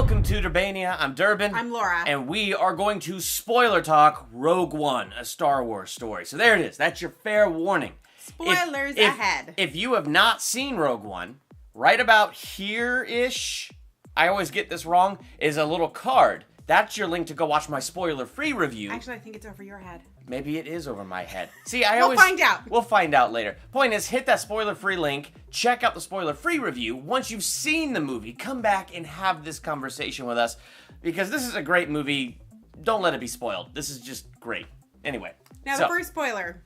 Welcome to Durbania. I'm Durbin. I'm Laura. And we are going to spoiler talk Rogue One, a Star Wars story. So there it is. That's your fair warning. Spoilers ahead. If you have not seen Rogue One, right about here-ish, I always get this wrong, is a little card. That's your link to go watch my spoiler-free review. Actually, I think it's over your head. Maybe it is over my head. See, We'll find out. We'll find out later. Point is, hit that spoiler-free link, check out the spoiler-free review. Once you've seen the movie, come back and have this conversation with us, because this is a great movie. Don't let it be spoiled. This is just great. Anyway. Now, the first spoiler.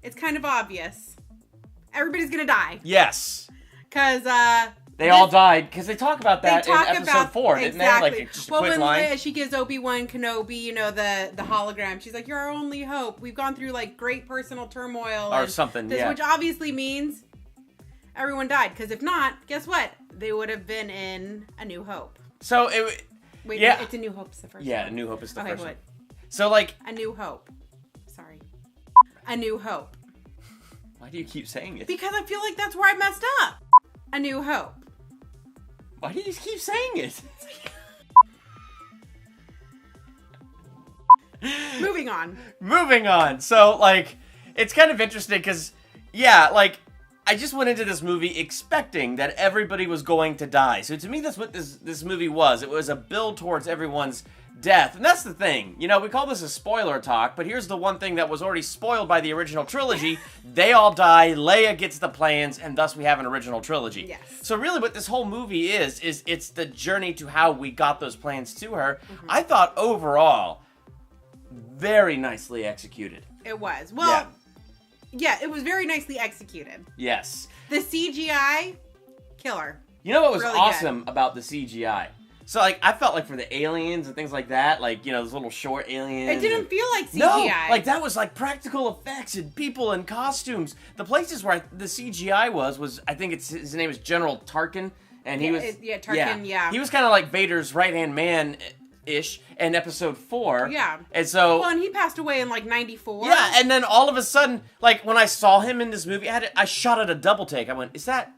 It's kind of obvious. Everybody's gonna die. Yes. Because, They all died, because they talk about that in episode 4, didn't they? Exactly. Like, just a quick line. When she gives Obi-Wan Kenobi, you know, the hologram, she's like, "You're our only hope. We've gone through, like, great personal turmoil." Or something, yeah. Which obviously means everyone died. Because if not, guess what? They would have been in A New Hope. So, Wait, yeah. it's A New Hope's the first Yeah, one. A New Hope is the Okay, first what? one. So, like... A New Hope. Sorry. A New Hope. Why do you keep saying it? Because I feel like that's where I messed up. A New Hope. Why do you keep saying it? Moving on. Moving on. So, like, it's kind of interesting because, yeah, like, I just went into this movie expecting that everybody was going to die. So to me, that's what this movie was. It was a build towards everyone's death. And that's the thing. You know, we call this a spoiler talk, but here's the one thing that was already spoiled by the original trilogy. They all die, Leia gets the plans, and thus we have an original trilogy. Yes. So really what this whole movie is it's the journey to how we got those plans to her. Mm-hmm. I thought overall, very nicely executed. It was. Well, yeah, it was very nicely executed. Yes. The CGI, killer. You know what was Really awesome about the CGI? So, like, I felt like for the aliens and things like that, like, you know, those little short aliens. It didn't feel like CGI. No, like, that was, like, practical effects and people and costumes. The places where the CGI was, I think his name is General Tarkin, and he was... Tarkin, yeah. He was kind of like Vader's right-hand man-ish in episode 4. Yeah. And so... Well, and he passed away in, like, 94. Yeah, and then all of a sudden, like, when I saw him in this movie, I shot at a double take. I went, is that...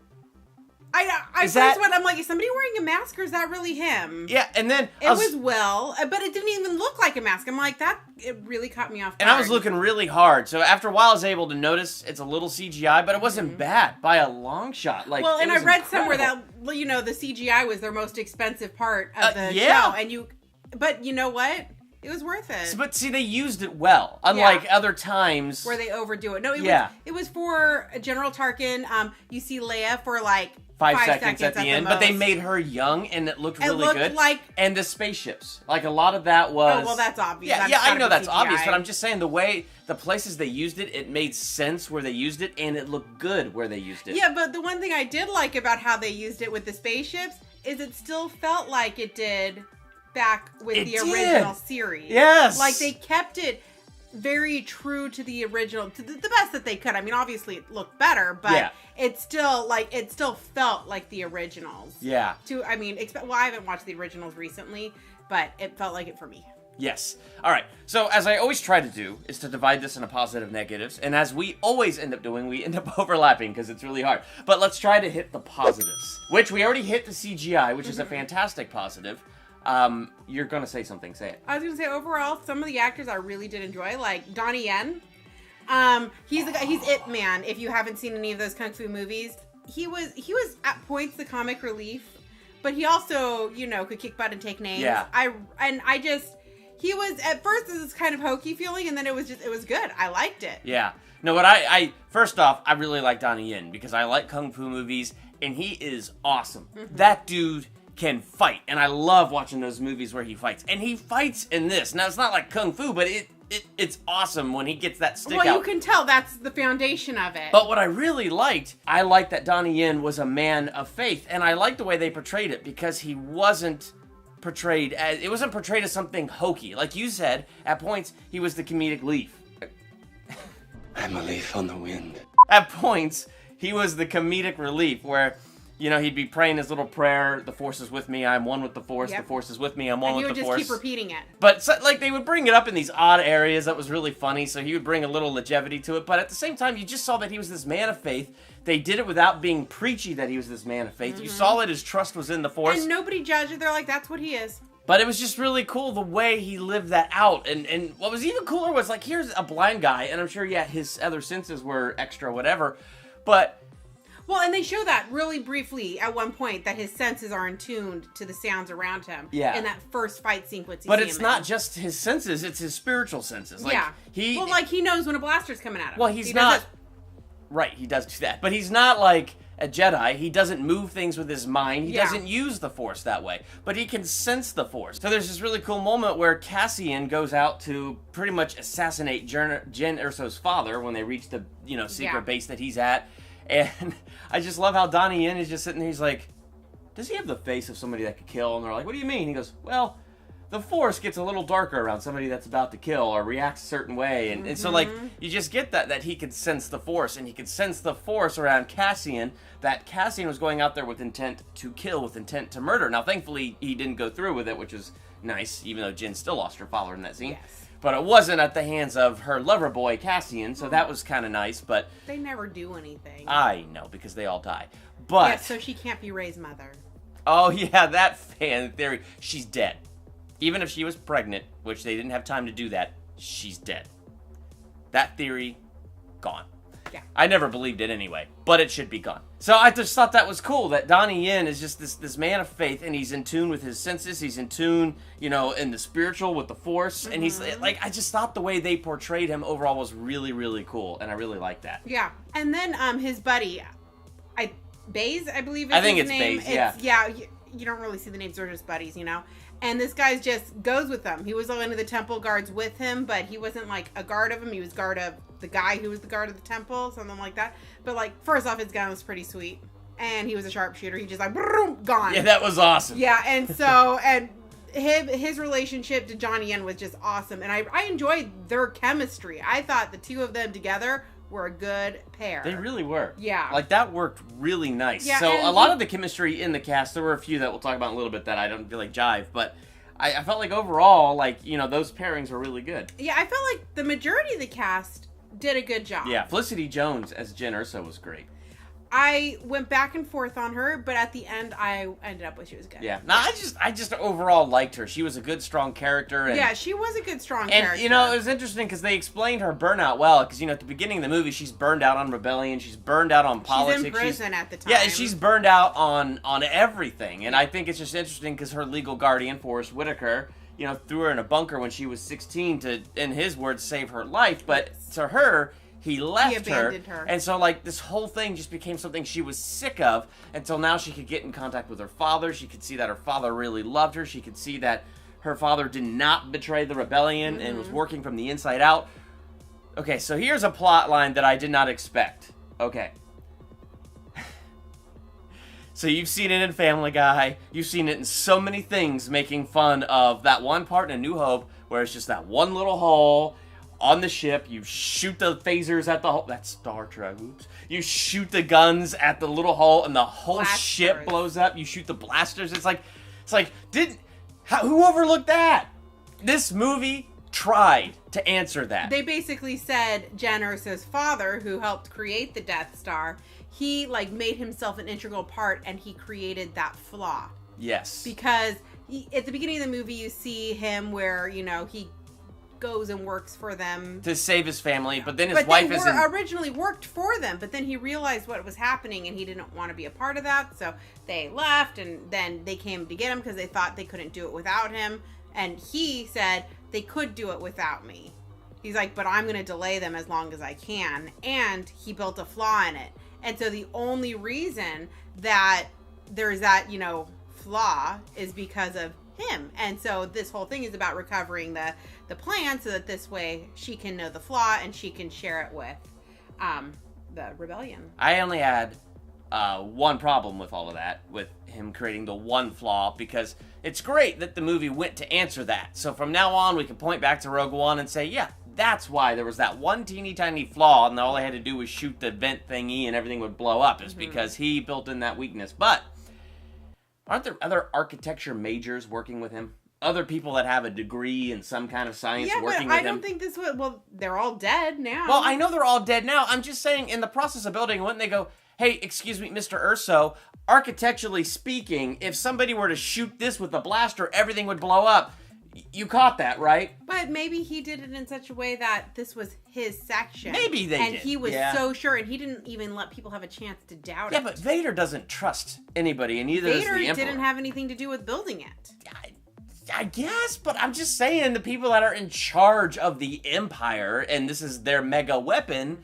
I first went, I'm like, is somebody wearing a mask or is that really him? Yeah, and then... It was but it didn't even look like a mask. I'm like, it really caught me off guard. And I was looking really hard, so after a while I was able to notice it's a little CGI, but it wasn't bad by a long shot. Like, well, and I read somewhere that, you know, the CGI was their most expensive part of the show. But you know what? It was worth it. But see, they used it well, unlike other times where they overdo it. No, it was for General Tarkin. You see Leia for like 5 seconds at the end, but they made her young, and it looked really good. And the spaceships, like a lot of that was. Oh well, that's obvious. Yeah, I know that's obvious, but I'm just saying the places they used it, it made sense where they used it, and it looked good where they used it. Yeah, but the one thing I did like about how they used it with the spaceships is it still felt like it did back with the original series. Yes. Like they kept it very true to the original, to the best that they could. I mean, obviously it looked better, but it still felt like the originals. Yeah. I haven't watched the originals recently, but it felt like it for me. Yes. All right. So as I always try to do is to divide this into positive negatives, and as we always end up doing, we end up overlapping because it's really hard. But let's try to hit the positives, which we already hit the CGI, which is a fantastic positive. You're gonna say something. Say it. I was gonna say overall, some of the actors I really did enjoy, like Donnie Yen. He's the guy. He's Ip Man. If you haven't seen any of those kung fu movies, he was at points the comic relief, but he also, you know, could kick butt and take names. Yeah. He was at first this kind of hokey feeling, and then it was good. I liked it. Yeah. No, but I first off, I really like Donnie Yen because I like kung fu movies, and he is awesome. Mm-hmm. That dude can fight, and I love watching those movies where he fights, and he fights in this. Now it's not like kung fu, but it's awesome when he gets that stick out. Well, you can tell that's the foundation of it. But what I really liked, I liked that Donnie Yen was a man of faith, and I liked the way they portrayed it because he wasn't portrayed as something hokey. Like you said, at points he was the comedic leaf. I'm a leaf on the wind. At points he was the comedic relief where you know, he'd be praying his little prayer, the Force is with me, I'm one with the Force, Yep. the Force is with me, I'm one And he with would the just Force. keep repeating it. But, so, like, they would bring it up in these odd areas that was really funny, so he would bring a little longevity to it, but at the same time, you just saw that he was this man of faith. They did it without being preachy that he was this man of faith. You saw that his trust was in the Force. And nobody judged it. They're like, that's what he is. But it was just really cool the way he lived that out. And what was even cooler was, like, here's a blind guy, and I'm sure, yeah, his other senses were extra whatever, but... Well, and they show that really briefly at one point, that his senses are in tune to the sounds around him. Yeah. In that first fight sequence. But it's not just his senses, it's his spiritual senses. Like, yeah. Well, like, he knows when a blaster's coming at him. Well, he's not... Right, he does do that. But he's not like a Jedi. He doesn't move things with his mind. He doesn't use the Force that way. But he can sense the Force. So there's this really cool moment where Cassian goes out to pretty much assassinate Jyn Erso's father when they reach the, you know, secret base that he's at. And I just love how Donnie Yen is just sitting there. He's like, does he have the face of somebody that could kill? And they're like, what do you mean? He goes, well, the Force gets a little darker around somebody that's about to kill or reacts a certain way. And so, like, you just get that he could sense the Force. And he could sense the Force around Cassian, that Cassian was going out there with intent to kill, with intent to murder. Now, thankfully, he didn't go through with it, which was nice, even though Jyn still lost her father in that scene. Yes. But it wasn't at the hands of her lover boy, Cassian, so that was kind of nice, but... They never do anything. I know, because they all die. But... Yeah, so she can't be Rey's mother. Oh, yeah, that fan theory. She's dead. Even if she was pregnant, which they didn't have time to do that, she's dead. That theory, gone. Yeah. I never believed it anyway, but it should be gone. So I just thought that was cool, that Donnie Yen is just this man of faith, and he's in tune with his senses, he's in tune, you know, in the spiritual with the Force, and he's, like, I just thought the way they portrayed him overall was really, really cool, and I really liked that. Yeah. And then his buddy, Baze, I believe is I think his it's name. Baze, yeah. Yeah, you don't really see the names, they're just buddies, you know? And this guy just goes with them. He was one of the temple guards with him, but he wasn't, like, a guard of him. He was guard of the guy who was the guard of the temple, something like that. But, like, first off, his gun was pretty sweet. And he was a sharpshooter. He just, like, boom, gone. Yeah, that was awesome. Yeah, and so, and his relationship to Donnie Yen was just awesome. And I enjoyed their chemistry. I thought the two of them together were a good pair. They really were. Yeah. Like, that worked really nice. Yeah, so, and a lot of the chemistry in the cast, there were a few that we'll talk about in a little bit that I don't feel like jive, but I felt like overall, like, you know, those pairings were really good. Yeah, I felt like the majority of the cast did a good job. Yeah, Felicity Jones as Jyn Erso was great. I went back and forth on her, but at the end, I ended up with she was good. Yeah. No, I just overall liked her. She was a good, strong character. And, yeah, she was a good, strong and, character. you know, it was interesting because they explained her burnout well. Because, you know, at the beginning of the movie, she's burned out on rebellion. She's burned out on politics. She's in prison at the time. Yeah, and she's burned out on everything. And I think it's just interesting because her legal guardian, Forrest Whitaker, you know, threw her in a bunker when she was 16 to, in his words, save her life. But to her... He left her. And so, like, this whole thing just became something she was sick of until now she could get in contact with her father. She could see that her father really loved her. She could see that her father did not betray the rebellion and was working from the inside out. Okay, so here's a plot line that I did not expect. Okay. So you've seen it in Family Guy. You've seen it in so many things making fun of that one part in A New Hope where it's just that one little hole on the ship. You shoot the phasers at the hole. That's Star Trek. Oops. You shoot the guns at the little hole and the whole ship blows up. You shoot the blasters. It's like who overlooked that? This movie tried to answer that. They basically said Jyn Erso's father, who helped create the Death Star, he, like, made himself an integral part and he created that flaw. Yes. Because at the beginning of the movie, you see him where, you know, he goes and works for them to save his family, but then his wife originally worked for them, but then he realized what was happening and he didn't want to be a part of that, so they left, and then they came to get him because they thought they couldn't do it without him, and he said they could do it without me. He's like, but I'm going to delay them as long as I can, and he built a flaw in it. And so the only reason that there's that, you know, flaw is because of him. And so this whole thing is about recovering the plan so that this way she can know the flaw and she can share it with the rebellion. I only had one problem with all of that, with him creating the one flaw, because it's great that the movie went to answer that. So from now on, we can point back to Rogue One and say, yeah, that's why there was that one teeny tiny flaw, and all I had to do was shoot the vent thingy and everything would blow up. It's because he built in that weakness. But aren't there other architecture majors working with him? Other people that have a degree in some kind of science working with him? Yeah, but I don't think this would... Well, they're all dead now. Well, I know they're all dead now. I'm just saying, in the process of building, wouldn't they go, hey, excuse me, Mr. Urso, architecturally speaking, if somebody were to shoot this with a blaster, everything would blow up. You caught that, right? But maybe he did it in such a way that this was his section. Maybe they did. And he was so sure, and he didn't even let people have a chance to doubt it. Yeah, but Vader doesn't trust anybody, and neither does the Emperor. Vader didn't have anything to do with building it. I guess, but I'm just saying the people that are in charge of the Empire, and this is their mega weapon,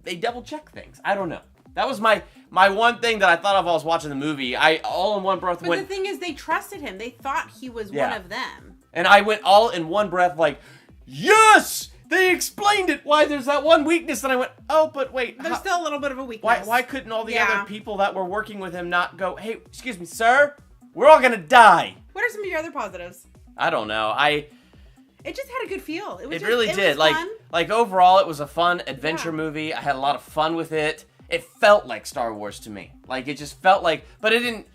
they double check things. I don't know. That was my one thing that I thought of while I was watching the movie. I all in one breath went... But the thing is, they trusted him. They thought he was one of them. And I went all in one breath like, yes! They explained it! Why there's that one weakness. And I went, oh, but wait. There's still a little bit of a weakness. Why couldn't all the other people that were working with him not go, hey, excuse me, sir? We're all gonna die. What are some of your other positives? I don't know. It just had a good feel. It really did. Like overall, it was a fun adventure movie. I had a lot of fun with it. It felt like Star Wars to me. Like, it just felt like... But it didn't...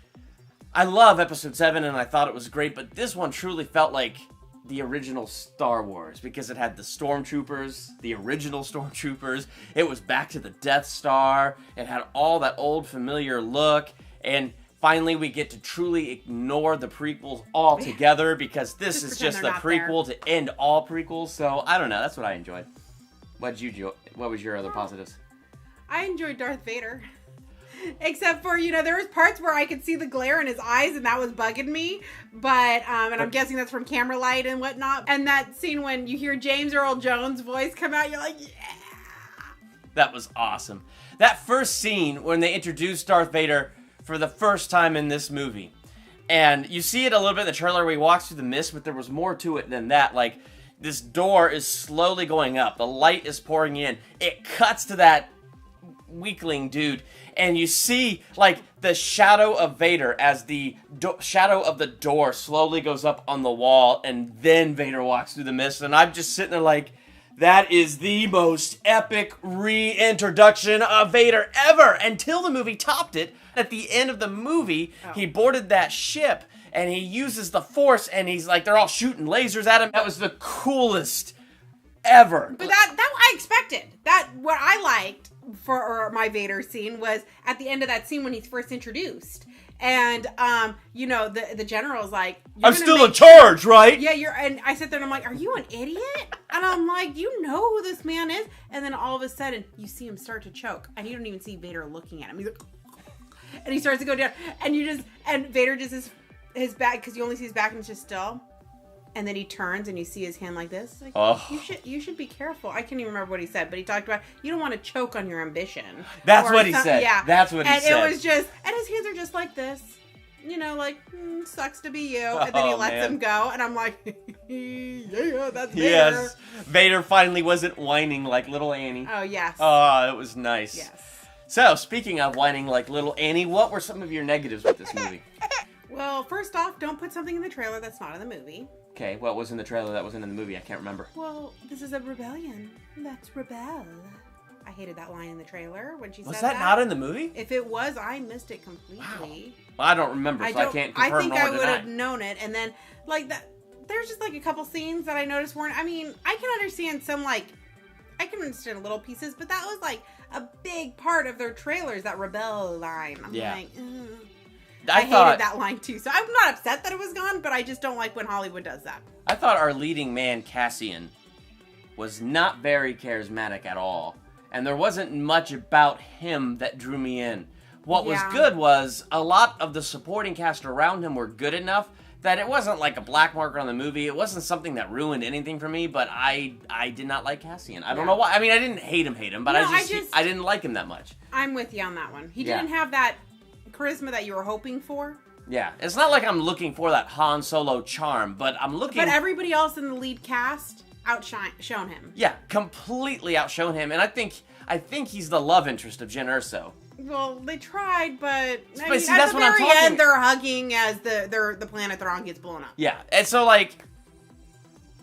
I love Episode 7, and I thought it was great, but this one truly felt like the original Star Wars, because it had the Stormtroopers, the original Stormtroopers. It was back to the Death Star. It had all that old, familiar look, and... Finally, we get to truly ignore the prequels altogether, because this is just the prequel to end all prequels. So, I don't know. That's what I enjoyed. What was your other positives? I enjoyed Darth Vader. Except for, there was parts where I could see the glare in his eyes, and that was bugging me. But, and I'm guessing that's from camera light and whatnot. And that scene when you hear James Earl Jones' voice come out, you're like, yeah! That was awesome. That first scene when they introduced Darth Vader... for the first time in this movie. And you see it a little bit in the trailer where he walks through the mist, but there was more to it than that. Like, this door is slowly going up. The light is pouring in. It cuts to that weakling dude. And you see, like, the shadow of Vader as the shadow of the door slowly goes up on the wall. And then Vader walks through the mist. And I'm just sitting there like... That is the most epic reintroduction of Vader ever, until the movie topped it. At the end of the movie, he boarded that ship, and he uses the Force, and he's like, they're all shooting lasers at him. That was the coolest ever. But that I expected. What I liked for my Vader scene was at the end of that scene when he's first introduced. And, the general's like... I'm still in charge, right? Yeah, and I sit there and I'm like, are you an idiot? And I'm like, you know who this man is? And then all of a sudden, you see him start to choke. And you don't even see Vader looking at him. He's like... And he starts to go down. And Vader just his back, because you only see his back and it's just still. And then he turns and you see his hand like this. Like, you should be careful. I can't even remember what he said, but he talked about you don't want to choke on your ambition. That's what he said. Yeah. That's what he said. And it was just, and his hands are just like this. Sucks to be you. And then he lets him go. And I'm like, yeah, that's Vader. Yes. Vader finally wasn't whining like little Annie. Oh, yes. Oh, it was nice. Yes. So, speaking of whining like little Annie, what were some of your negatives with this movie? Well, first off, don't put something in the trailer that's not in the movie. Okay, what was in the trailer that wasn't in the movie? I can't remember. Well, this is a rebellion. Let's rebel. I hated that line in the trailer when she said that. Was that not in the movie? If it was, I missed it completely. Wow. Well, I don't remember, so I can't confirm nor deny. I think I would have known it. And then, like, there's just, like, a couple scenes that I noticed weren't... I mean, I can understand some, like... I can understand little pieces, but that was, like, a big part of their trailers, that rebel line. I'm like, I hated that line, too. So I'm not upset that it was gone, but I just don't like when Hollywood does that. I thought our leading man, Cassian, was not very charismatic at all. And there wasn't much about him that drew me in. What was good was a lot of the supporting cast around him were good enough that it wasn't like a black marker on the movie. It wasn't something that ruined anything for me, but I did not like Cassian. I don't know why. I mean, I didn't hate him, but I didn't like him that much. I'm with you on that one. He didn't have that charisma that you were hoping for. Yeah, it's not like I'm looking for that Han Solo charm, but I'm looking... But everybody else in the lead cast shown him. Yeah, completely outshone him, and I think he's the love interest of Jyn Erso. Well, they tried, but see, at that's the what I'm very talking. end, they're hugging as the planet they're on gets blown up. Yeah, and so, like,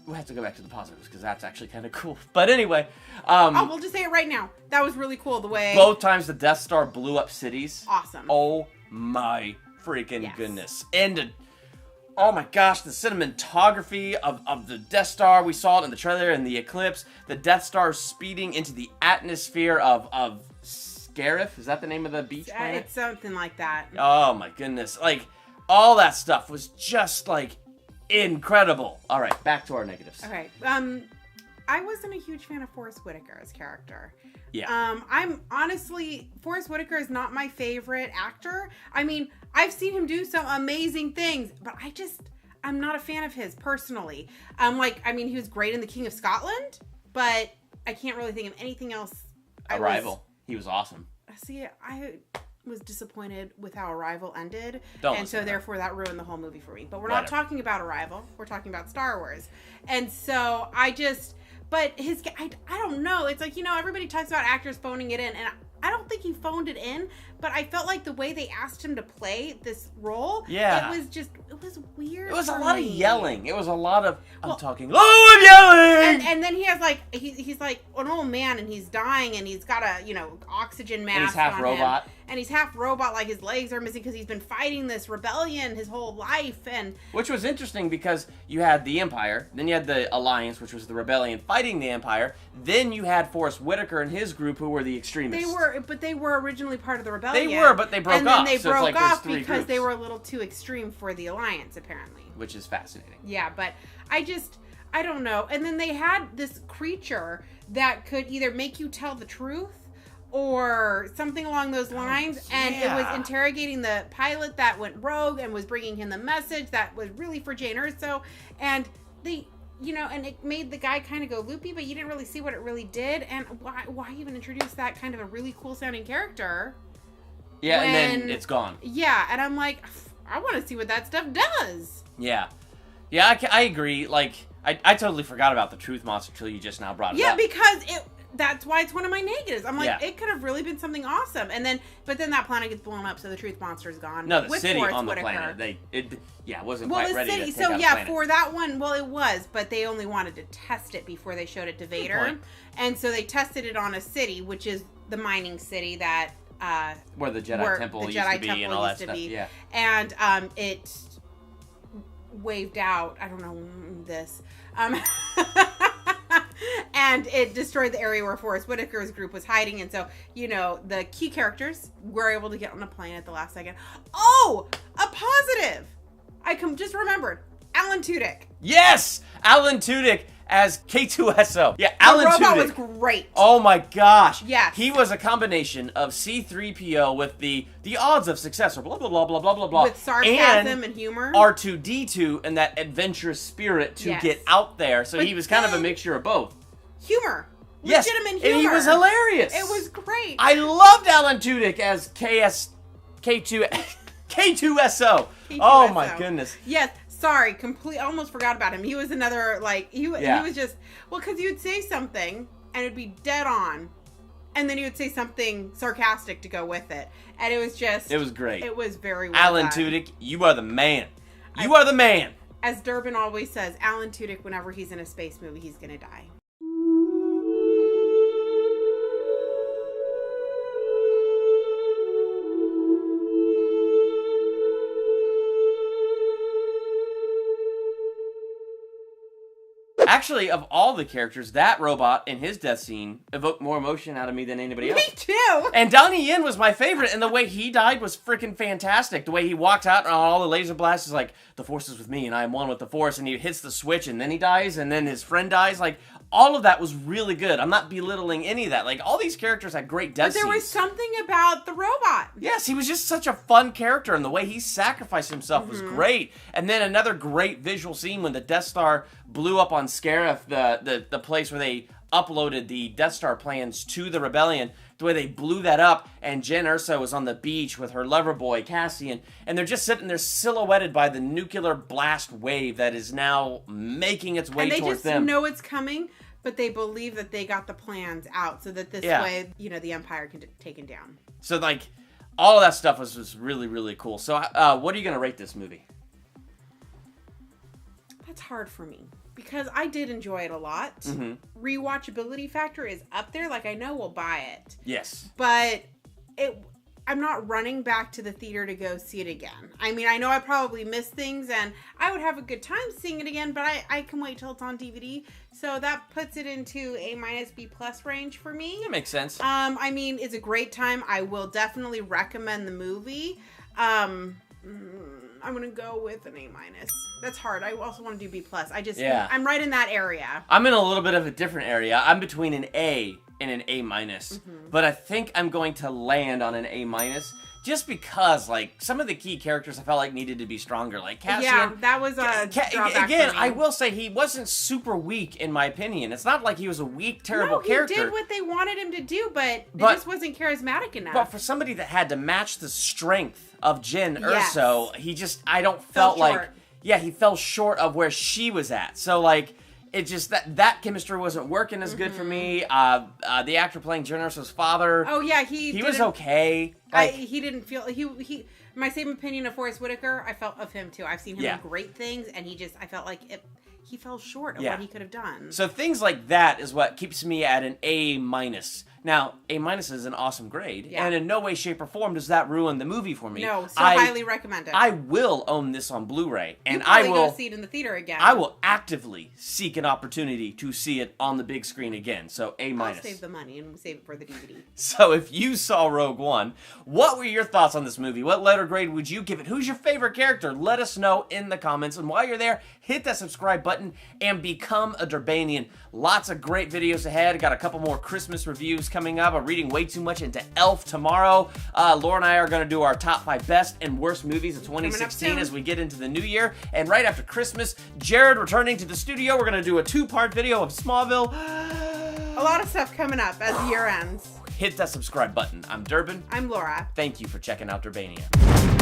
we'll have to go back to the positives because that's actually kind of cool. But anyway, we'll just say it right now. That was really cool. The way both times the Death Star blew up cities. Awesome. Oh my freaking goodness! And oh my gosh, the cinematography of the Death Star. We saw it in the trailer and the eclipse. The Death Star speeding into the atmosphere of Scarif. Is that the name of the beach planet? It's something like that. Oh my goodness! Like all that stuff was just like incredible. All right, back to our negatives. Okay. I wasn't a huge fan of Forrest Whitaker's character. Yeah. I'm honestly, Forrest Whitaker is not my favorite actor. I mean, I've seen him do some amazing things, but I'm not a fan of his personally. He was great in The King of Scotland, but I can't really think of anything else. Arrival. He was awesome. See, I was disappointed with how Arrival ended, therefore that ruined the whole movie for me. But we're not talking about Arrival. We're talking about Star Wars. And so but I don't know. It's like, everybody talks about actors phoning it in, and I don't think he phoned it in, but I felt like the way they asked him to play this role, it was weird. It was a lot of yelling. It was a lot of, I'm talking low and yelling! And then he has he's like an old man and he's dying and he's got a, oxygen mask on him. And he's half robot. And he's half robot, like his legs are missing because he's been fighting this rebellion his whole life. Which was interesting because you had the Empire, then you had the Alliance, which was the rebellion fighting the Empire, then you had Forrest Whitaker and his group who were the extremists. They were originally part of the rebellion. They were, but they broke off. And then they so broke it's like off because groups. They were a little too extreme for the Alliance, apparently. Which is fascinating. Yeah, but I don't know. And then they had this creature that could either make you tell the truth or something along those lines. And it was interrogating the pilot that went rogue and was bringing him the message that was really for Jane Erso. And they... and it made the guy kind of go loopy, but you didn't really see what it really did. And why even introduce that kind of a really cool sounding character? Yeah, and then it's gone. Yeah, and I'm like, I want to see what that stuff does. Yeah. Yeah, I agree. Like, I totally forgot about the Truth Monster until you just now brought it up. Yeah, because that's why it's one of my negatives. I'm like, it could have really been something awesome. But then that planet gets blown up, so the Truth Monster is gone. No, the city on the planet. It wasn't quite ready to take out the planet. For that one, it was, but they only wanted to test it before they showed it to Vader. And so they tested it on a city, which is the mining city that... where the Jedi Temple used to be and all that stuff. Yeah. And it waved out, I don't know this, and it destroyed the area where Forrest Whitaker's group was hiding. And so, the key characters were able to get on a plane at the last second. Oh, a positive! I just remembered. Alan Tudyk. Yes! Alan Tudyk as K2SO. Yeah, Alan Tudyk. The robot was great. Oh my gosh. Yes. He was a combination of C-3PO with the odds of success, or blah, blah, blah, blah, blah, blah, blah. With sarcasm and humor. R2-D2 and that adventurous spirit to get out there. So he was kind of a mixture of both. Humor. Yes. Legitimate humor. And he was hilarious. It was great. I loved Alan Tudyk as K2SO. Oh my goodness. Yes. Sorry, almost forgot about him. He was another, he was just, because he would say something, and it'd be dead on, and then he would say something sarcastic to go with it, and it was great. It was very well Alan done. Tudyk, you are the man. You are the man. As Durbin always says, Alan Tudyk, whenever he's in a space movie, he's gonna die. Actually, of all the characters, that robot in his death scene evoked more emotion out of me than anybody else. Me too! And Donnie Yen was my favorite, and the way he died was freaking fantastic. The way he walked out and all the laser blasts is like, the Force is with me and I am one with the Force, and he hits the switch and then he dies, and then his friend dies. Like, all of that was really good. I'm not belittling any of that. Like, all these characters had great death scenes. But there was something about the robot. Yes, he was just such a fun character, and the way he sacrificed himself was great. And then another great visual scene when the Death Star blew up on Scarif, the place where they uploaded the Death Star plans to the Rebellion, the way they blew that up, and Jyn Erso was on the beach with her lover boy, Cassian, and they're just sitting there silhouetted by the nuclear blast wave that is now making its way towards them. And they just know it's coming, but they believe that they got the plans out so that this way, the Empire can get taken down. So, all of that stuff was really, really cool. So, what are you going to rate this movie? That's hard for me. because I did enjoy it a lot. Rewatchability factor is up there. Like, I know we'll buy it. Yes. But I'm not running back to the theater to go see it again. I mean, I know I probably missed things, and I would have a good time seeing it again, but I can wait till it's on DVD. So that puts it into A-, B+ range for me. That makes sense. I mean, it's a great time. I will definitely recommend the movie. I'm gonna go with an A-. That's hard. I also want to do B+. I'm right in that area. I'm in a little bit of a different area. I'm between an A and an A-. But I think I'm going to land on an A-, just because, like, some of the key characters I felt like needed to be stronger. Like Cassian. Yeah, that was a drawback again, for me. I will say he wasn't super weak, in my opinion. It's not like he was a weak, terrible character. He did what they wanted him to do, but it just wasn't charismatic enough. But for somebody that had to match the strength of Jyn Erso, he just, felt like... short. Yeah, he fell short of where she was at. So, like, it just, that chemistry wasn't working as good for me. The actor playing Jyn Erso's father... Oh, yeah, he was okay. Like, he didn't feel... He my same opinion of Forrest Whitaker, I felt of him, too. I've seen him in great things, and I felt like he fell short of what he could have done. So things like that is what keeps me at an A-. Now, A- is an awesome grade, and in no way, shape, or form does that ruin the movie for me. No, so highly recommend it. I will own this on Blu-ray, and I will go see it in the theater again. I will actively seek an opportunity to see it on the big screen again. So A-. I'll save the money and save it for the DVD. So if you saw Rogue One, what were your thoughts on this movie? What letter grade would you give it? Who's your favorite character? Let us know in the comments. And while you're there, hit that subscribe button and become a Durbanian. Lots of great videos ahead. Got a couple more Christmas reviews coming up. I'm reading way too much into Elf tomorrow. Laura and I are going to do our top 5 best and worst movies of 2016 as we get into the new year. And right after Christmas, Jared returning to the studio. We're going to do a 2-part video of Smallville. A lot of stuff coming up as the year ends. Hit that subscribe button. I'm Durbin. I'm Laura. Thank you for checking out Durbania.